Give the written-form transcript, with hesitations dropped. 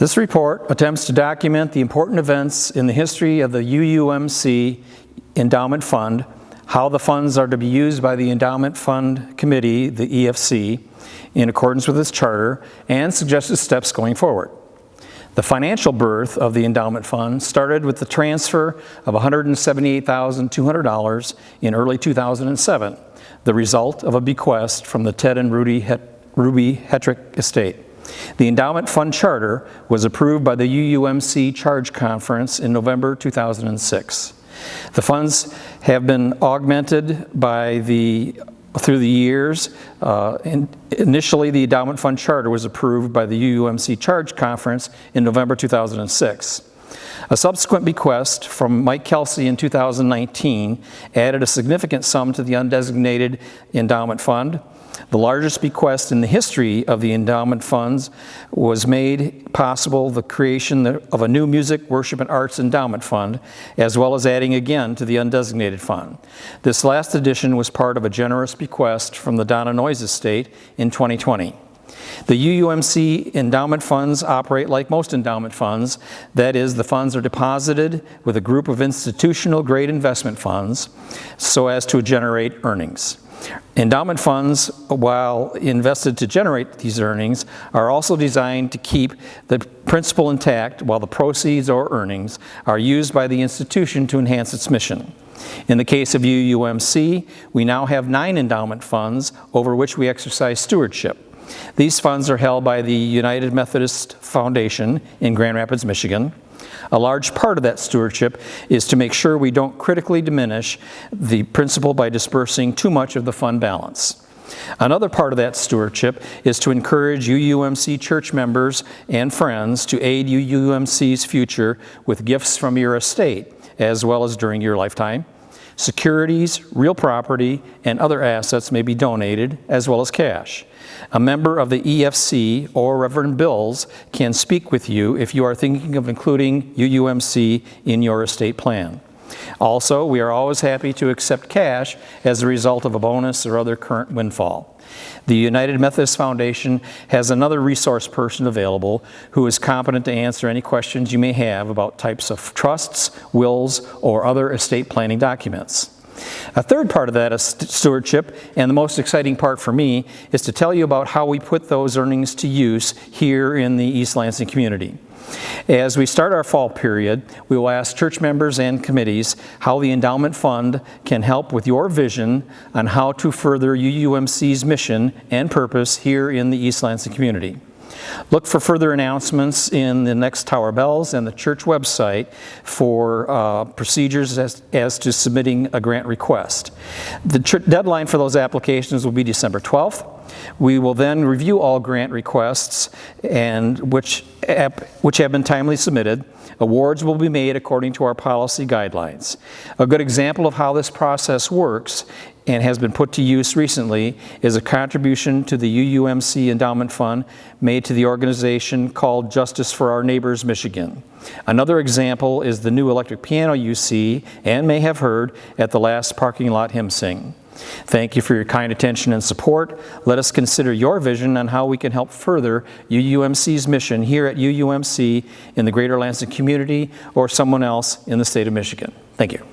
This report attempts to document the important events in the history of the UUMC Endowment Fund, how the funds are to be used by the Endowment Fund Committee, the EFC, in accordance with its charter, and suggested steps going forward. The financial birth of the endowment fund started with the transfer of $178,200 in early 2007, the result of a bequest from the Ted and Ruby Hetrick estate. The endowment fund charter was approved by the UUMC Charge Conference in November 2006. The funds have been augmented through the years. Initially, the endowment fund charter was approved by the UUMC Charge Conference in November 2006. A subsequent bequest from Mike Kelsey in 2019 added a significant sum to the undesignated endowment fund. The largest bequest in the history of the endowment funds was made possible the creation of a new music, worship, and arts endowment fund, as well as adding again to the undesignated fund. This last addition was part of a generous bequest from the Donna Noyes estate in 2020. The UUMC endowment funds operate like most endowment funds. That is, the funds are deposited with a group of institutional grade investment funds so as to generate earnings. Endowment funds, while invested to generate these earnings, are also designed to keep the principal intact while the proceeds or earnings are used by the institution to enhance its mission. In the case of UUMC, we now have 9 endowment funds over which we exercise stewardship. These funds are held by the United Methodist Foundation in Grand Rapids, Michigan. A large part of that stewardship is to make sure we don't critically diminish the principal by dispersing too much of the fund balance. Another part of that stewardship is to encourage UUMC church members and friends to aid UUMC's future with gifts from your estate, as well as during your lifetime. Securities, real property, and other assets may be donated, as well as cash. A member of the EFC or Reverend Bills can speak with you if you are thinking of including UUMC in your estate plan. Also, we are always happy to accept cash as a result of a bonus or other current windfall. The United Methodist Foundation has another resource person available who is competent to answer any questions you may have about types of trusts, wills, or other estate planning documents. A third part of that is stewardship, and the most exciting part for me is to tell you about how we put those earnings to use here in the East Lansing community. As we start our fall period, we will ask church members and committees how the endowment fund can help with your vision on how to further UUMC's mission and purpose here in the East Lansing community. Look for further announcements in the next Tower Bells and the church website for procedures as to submitting a grant request. The deadline for those applications will be December 12th. We will then review all grant requests and which have been timely submitted. Awards will be made according to our policy guidelines. A good example of how this process works and has been put to use recently is a contribution to the UUMC Endowment Fund made to the organization called Justice for Our Neighbors Michigan. Another example is the new electric piano you see and may have heard at the last parking lot hymn sing. Thank you for your kind attention and support. Let us consider your vision on how we can help further UUMC's mission here at UUMC in the Greater Lansing community or someone else in the state of Michigan. Thank you.